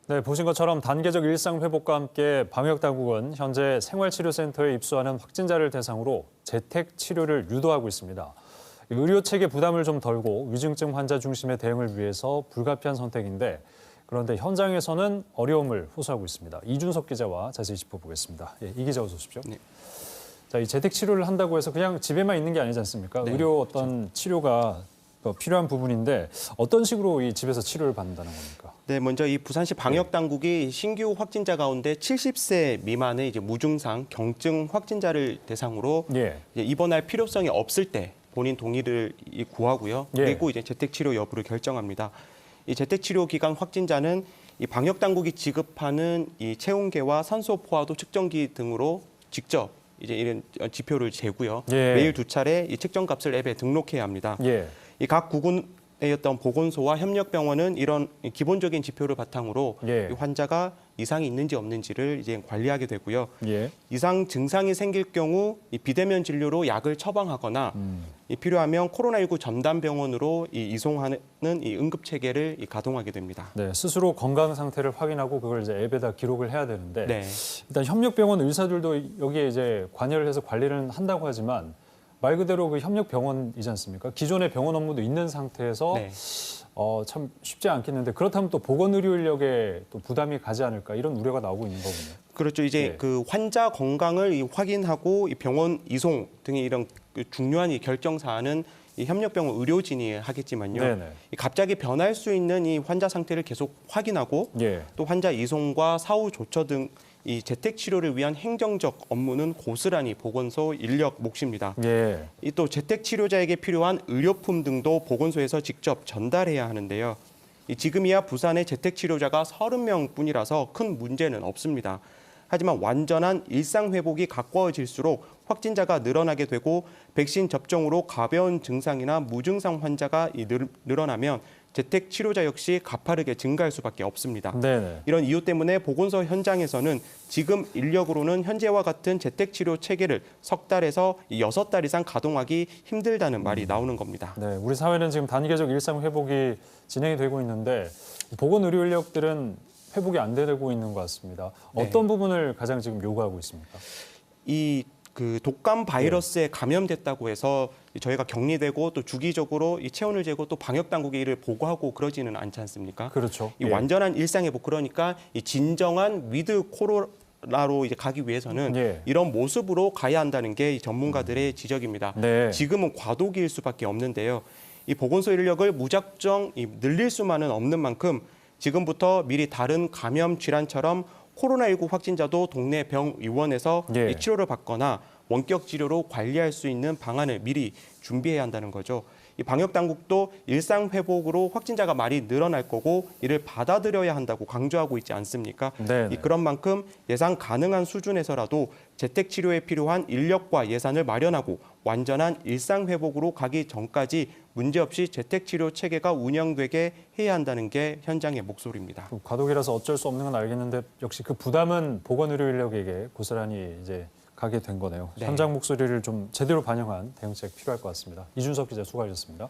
네, 보신 것처럼 단계적 일상 회복과 함께 방역당국은 현재 생활치료센터에 입소하는 확진자를 대상으로 재택 치료를 유도하고 있습니다. 의료 체계 부담을 좀 덜고 위중증 환자 중심의 대응을 위해서 불가피한 선택인데 그런데 현장에서는 어려움을 호소하고 있습니다. 이준석 기자와 자세히 짚어보겠습니다. 예, 이 기자 어서 오십시오. 네. 자, 이 재택 치료를 한다고 해서 그냥 집에만 있는 게 아니지 않습니까? 네, 의료 어떤 치료가 필요한 부분인데 어떤 식으로 이 집에서 치료를 받는다는 겁니까? 네, 먼저 이 부산시 방역 당국이 신규 확진자 가운데 70세 미만의 이제 무증상 경증 확진자를 대상으로 이제 입원할 필요성이 없을 때 본인 동의를 구하고요. 그리고 이제 재택 치료 여부를 결정합니다. 이 재택 치료 기간 확진자는 이 방역 당국이 지급하는 이 체온계와 산소 포화도 측정기 등으로 직접 이제 이런 지표를 재고요. 매일 2차례 이 측정 값을 앱에 등록해야 합니다. 이 각 구군의 어떤 보건소와 협력병원은 이런 기본적인 지표를 바탕으로 이 환자가 이상이 있는지 없는지를 이제 관리하게 되고요. 이상 증상이 생길 경우 이 비대면 진료로 약을 처방하거나 이 필요하면 코로나19 전담병원으로 이송하는 이 응급 체계를 가동하게 됩니다. 네, 스스로 건강 상태를 확인하고 그걸 이제 앱에다 기록을 해야 되는데 일단 협력병원 의사들도 여기에 이제 관여를 해서 관리를 한다고 하지만 말 그대로 그 협력병원이지 않습니까? 기존의 병원 업무도 있는 상태에서 참 쉽지 않겠는데 그렇다면 또 보건의료 인력에 또 부담이 가지 않을까 이런 우려가 나오고 있는 거군요. 그렇죠. 이제 그 환자 건강을 확인하고 이 병원 이송 등의 이런 중요한 이 결정 사안은 이 협력병원 의료진이 하겠지만요. 갑자기 변할 수 있는 이 환자 상태를 계속 확인하고 또 환자 이송과 사후 조처 등 이 재택 치료를 위한 행정적 업무는 고스란히 보건소 인력 몫입니다. 이 또 재택 치료자에게 필요한 의료품 등도 보건소에서 직접 전달해야 하는데요. 지금이야 부산의 재택 치료자가 30명뿐이라서 큰 문제는 없습니다. 하지만 완전한 일상 회복이 가까워질수록 확진자가 늘어나게 되고 백신 접종으로 가벼운 증상이나 무증상 환자가 늘어나면 재택 치료자 역시 가파르게 증가할 수밖에 없습니다. 이런 이유 때문에 보건소 현장에서는 지금 인력으로는 현재와 같은 재택 치료 체계를 석 달에서 6달 이상 가동하기 힘들다는 말이 나오는 겁니다. 네, 우리 사회는 지금 단계적 일상 회복이 진행이 되고 있는데 보건 의료 인력들은 회복이 안 되고 있는 것 같습니다. 어떤 부분을 가장 지금 요구하고 있습니까? 그 독감 바이러스에 감염됐다고 해서 저희가 격리되고 또 주기적으로 이 체온을 재고 또 방역 당국에 이를 보고하고 그러지는 않지 않습니까? 그렇죠. 이 완전한 일상 회복 그러니까 이 진정한 위드 코로나로 이제 가기 위해서는 이런 모습으로 가야 한다는 게 전문가들의 지적입니다. 지금은 과도기일 수밖에 없는데요. 이 보건소 인력을 무작정 늘릴 수만은 없는 만큼 지금부터 미리 다른 감염 질환처럼 코로나19 확진자도 동네 병의원에서 치료를 받거나 원격 치료로 관리할 수 있는 방안을 미리 준비해야 한다는 거죠. 이 방역 당국도 일상 회복으로 확진자가 많이 늘어날 거고 이를 받아들여야 한다고 강조하고 있지 않습니까? 그런 만큼 예상 가능한 수준에서라도 재택 치료에 필요한 인력과 예산을 마련하고 완전한 일상 회복으로 가기 전까지 문제없이 재택 치료 체계가 운영되게 해야 한다는 게 현장의 목소리입니다. 과도기라서 어쩔 수 없는 건 알겠는데 역시 그 부담은 보건의료 인력에게 고스란히 이제 가게 된 거네요. 현장 목소리를 좀 제대로 반영한 대응책 필요할 것 같습니다. 이준석 기자 수고하셨습니다.